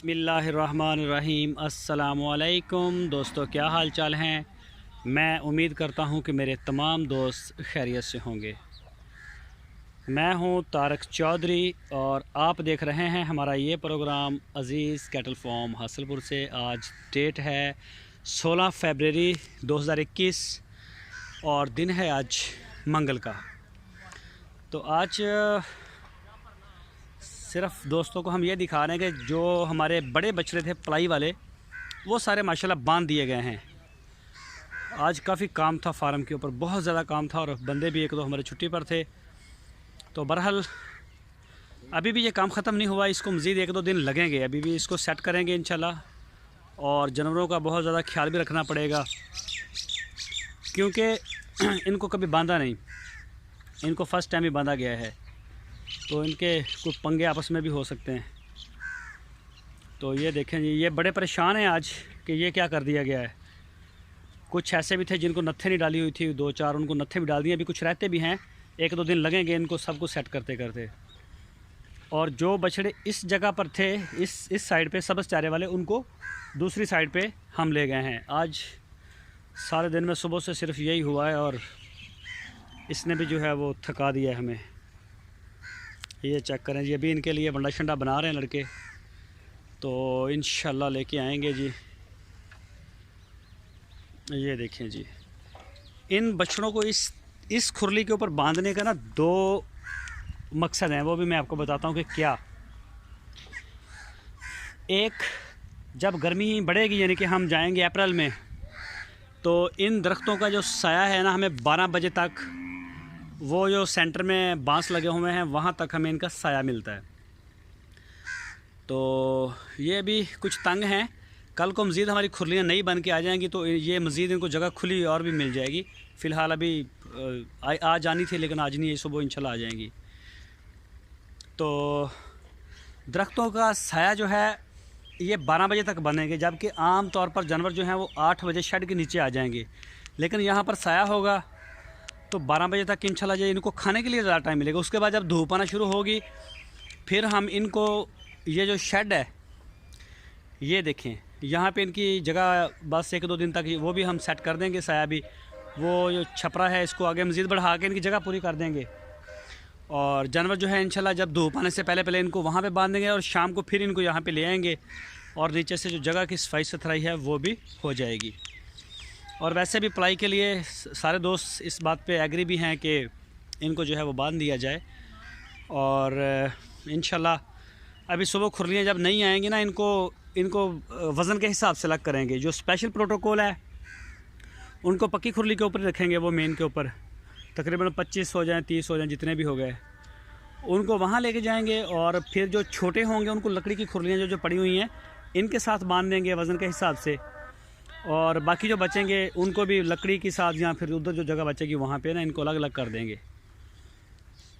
बिस्मिल्लाहिर्रहमानिर्रहीम। अस्सलामुअलैकुम दोस्तों, क्या हाल चाल हैं। मैं उम्मीद करता हूं कि मेरे तमाम दोस्त खैरियत से होंगे। मैं हूं तारक चौधरी और आप देख रहे हैं हमारा ये प्रोग्राम अज़ीज़ कैटल फार्म हासिलपुर से। आज डेट है 16 फरवरी 2021 और दिन है आज मंगल का। तो आज सिर्फ दोस्तों को हम ये दिखा रहे हैं कि जो हमारे बड़े बछड़े थे पलाई वाले, वो सारे माशाल्लाह बांध दिए गए हैं। आज काफ़ी काम था फार्म के ऊपर, बहुत ज़्यादा काम था और बंदे भी एक दो हमारे छुट्टी पर थे। तो बहरहाल अभी भी ये काम ख़त्म नहीं हुआ, इसको मज़ीद एक दो दिन लगेंगे। अभी भी इसको सेट करेंगे इंशाल्लाह। और जानवरों का बहुत ज़्यादा ख्याल भी रखना पड़ेगा क्योंकि इनको कभी बांधा नहीं, इनको फ़र्स्ट टाइम ही बांधा गया है, तो इनके कुछ पंगे आपस में भी हो सकते हैं। तो ये देखें जी, ये बड़े परेशान हैं आज कि ये क्या कर दिया गया है। कुछ ऐसे भी थे जिनको नत्थे नहीं डाली हुई थी, दो चार उनको नत्थे भी डाल दिए। अभी कुछ रहते भी हैं, एक दो दिन लगेंगे इनको सबको सेट करते करते। और जो बछड़े इस जगह पर थे, इस साइड पे सब्ज़ चारे वाले, उनको दूसरी साइड पे हम ले गए हैं। आज सारे दिन में सुबह से सिर्फ यही हुआ है और इसने भी जो है वो थका दिया है हमें। ये चेक करें जी, अभी इनके लिए बंडा शंडा बना रहे हैं लड़के, तो इंशाल्लाह लेके आएंगे जी। ये देखें जी, इन बछड़ों को इस खुरली के ऊपर बांधने का ना दो मकसद हैं, वो भी मैं आपको बताता हूँ कि क्या। एक, जब गर्मी बढ़ेगी यानी कि हम जाएंगे अप्रैल में, तो इन दरख्तों का जो साया है ना, हमें 12 बजे तक वो जो सेंटर में बांस लगे हुए हैं वहाँ तक हमें इनका साया मिलता है। तो ये भी कुछ तंग हैं। कल को मज़ीद हमारी खुरलियाँ नई बन के आ जाएंगी तो ये मज़ीद इनको जगह खुली और भी मिल जाएगी। फ़िलहाल अभी आज आनी थी लेकिन आज नहीं है, सुबह इंशाल्लाह आ जाएंगी। तो दरख्तों का साया जो है ये 12 बजे तक बनेंगे, जबकि आम तौर पर जानवर जो हैं वो 8 बजे शेड के नीचे आ जाएंगे। लेकिन यहाँ पर साया होगा तो 12 बजे तक इंशाल्लाह जो इनको खाने के लिए ज़्यादा टाइम मिलेगा। उसके बाद जब धूप आना शुरू होगी फिर हम इनको, ये जो शेड है ये देखें, यहाँ पे इनकी जगह बस एक दो दिन तक वो भी हम सेट कर देंगे। साया भी, वो जो छपरा है इसको आगे मज़ीद बढ़ा के इनकी जगह पूरी कर देंगे। और जानवर जो है इंशाल्लाह जब धूप आने से पहले इनको वहाँ पे बांध देंगे और शाम को फिर इनको यहाँ पे ले आएंगे और नीचे से जो जगह की सफाई सुथराई है वो भी हो जाएगी। और वैसे भी पलाई के लिए सारे दोस्त इस बात पे एग्री भी हैं कि इनको जो है वो बांध दिया जाए। और इंशाल्लाह अभी सुबह खुरलियाँ जब नहीं आएंगी ना, इनको वज़न के हिसाब से अलग करेंगे। जो स्पेशल प्रोटोकॉल है उनको पक्की खुरली के ऊपर रखेंगे, वो मेन के ऊपर तकरीबन 25 हो जाएँ 30 हो जाएँ, जितने भी हो गए उनको वहाँ लेके जाएंगे। और फिर जो छोटे होंगे उनको लकड़ी की खुरलियाँ जो पड़ी हुई हैं इनके साथ बांध देंगे वज़न के हिसाब से। और बाकी जो बचेंगे उनको भी लकड़ी के साथ या फिर उधर जो जगह बचेगी वहाँ पे ना इनको अलग अलग कर देंगे।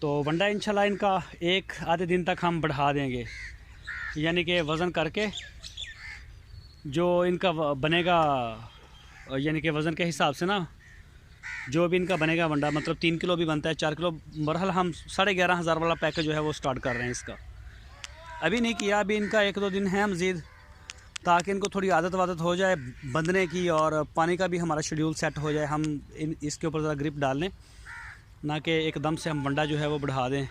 तो वंडा इंशाल्लाह इनका एक आधे दिन तक हम बढ़ा देंगे, यानी कि वज़न करके जो इनका बनेगा, यानी कि वज़न के हिसाब से ना जो भी इनका बनेगा वंडा, मतलब 3 किलो भी बनता है 4 किलो। बहरहाल हम 11,500 वाला पैकेज जो है वो स्टार्ट कर रहे हैं इसका। अभी नहीं किया, अभी इनका एक दो दिन है मज़ीद, ताकि इनको थोड़ी आदत वादत हो जाए बंधने की और पानी का भी हमारा शेड्यूल सेट हो जाए। हम इसके ऊपर ज़रा ग्रिप डाल लें, ना कि एकदम से हम वंडा जो है वो बढ़ा दें।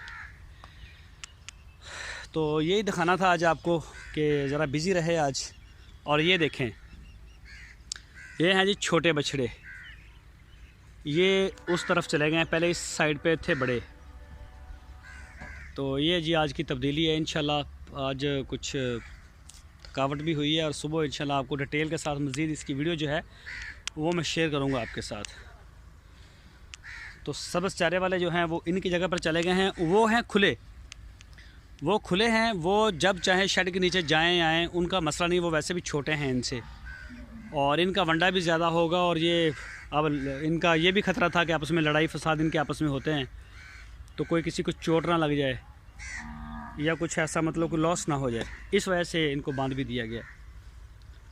तो यही दिखाना था आज आपको कि ज़रा बिज़ी रहे आज। और ये देखें, ये हैं जी छोटे बछड़े, ये उस तरफ चले गए हैं, पहले इस साइड पे थे बड़े। तो ये जी आज की तब्दीली है। इंशाल्लाह आज कुछ थकावट भी हुई है और सुबह इंशाल्लाह आपको डिटेल के साथ मज़ीद इसकी वीडियो जो है वो मैं शेयर करूँगा आपके साथ। तो सब्ज़ चारे वाले जो हैं वो इनकी जगह पर चले गए हैं, वो हैं खुले, वो खुले हैं, वो जब चाहें शेड के नीचे जाएं आएँ, उनका मसला नहीं। वो वैसे भी छोटे हैं इनसे, और इनका वंडा भी ज़्यादा होगा। और ये अब इनका ये भी ख़तरा था कि आपस में लड़ाई फसाद इनके आपस में होते हैं, तो कोई किसी को चोट ना लग जाए या कुछ ऐसा, मतलब कोई लॉस ना हो जाए, इस वजह से इनको बांध भी दिया गया।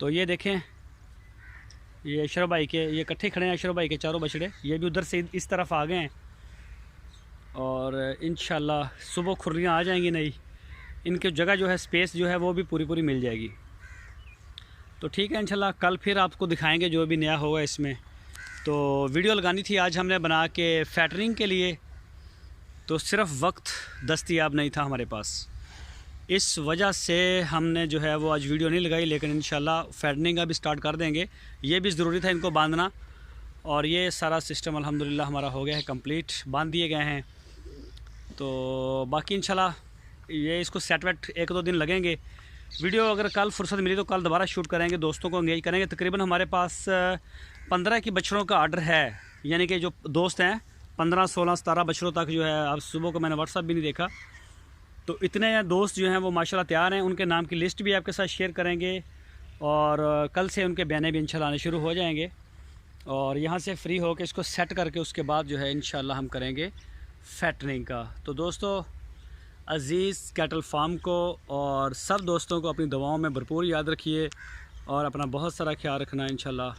तो ये देखें, ये अशरफ भाई के, ये इकट्ठे खड़े हैं अशरफ भाई के चारों बछड़े, ये भी उधर से इस तरफ आ गए हैं। और इंशाल्लाह सुबह खुर्रियाँ आ जाएंगी नई, इनकी जगह जो है स्पेस जो है वो भी पूरी पूरी मिल जाएगी। तो ठीक है, इंशाल्लाह कल फिर आपको दिखाएंगे जो भी नया होगा इसमें। तो वीडियो लगानी थी आज हमने बना के फैटरिंग के लिए, तो सिर्फ वक्त दस्तयाब नहीं था हमारे पास, इस वजह से हमने जो है वो आज वीडियो नहीं लगाई। लेकिन इंशाल्लाह फैटरिंग का भी स्टार्ट कर देंगे, ये भी ज़रूरी था इनको बांधना। और ये सारा सिस्टम अल्हम्दुलिल्लाह हमारा हो गया है कंप्लीट, बांध दिए गए हैं। तो बाकी इंशाल्लाह ये इसको सेट वेट 1-2 दिन लगेंगे। वीडियो अगर कल फुर्सत मिली तो कल दोबारा शूट करेंगे, दोस्तों को एंगेज करेंगे। तकरीबन हमारे पास 15 की बछड़ों का आर्डर है, यानी कि जो दोस्त हैं 15, 16, 17 बछड़ों तक जो है। अब सुबह को मैंने व्हाट्सअप भी नहीं देखा, तो इतने दोस्त जो हैं वो माशाल्लाह तैयार हैं। उनके नाम की लिस्ट भी आपके साथ शेयर करेंगे और कल से उनके बयाने भी इंशाल्लाह आने शुरू हो जाएंगे। और यहाँ से फ्री होकर इसको सेट करके उसके बाद जो है इंशाल्लाह हम करेंगे फैटरिंग का। तो दोस्तों, अज़ीज़ कैटल फार्म को और सब दोस्तों को अपनी दुआओं में भरपूर याद रखिए और अपना बहुत सारा ख्याल रखना। इंशाल्लाह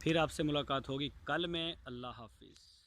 फिर आपसे मुलाकात होगी कल में। अल्लाह हाफिज़।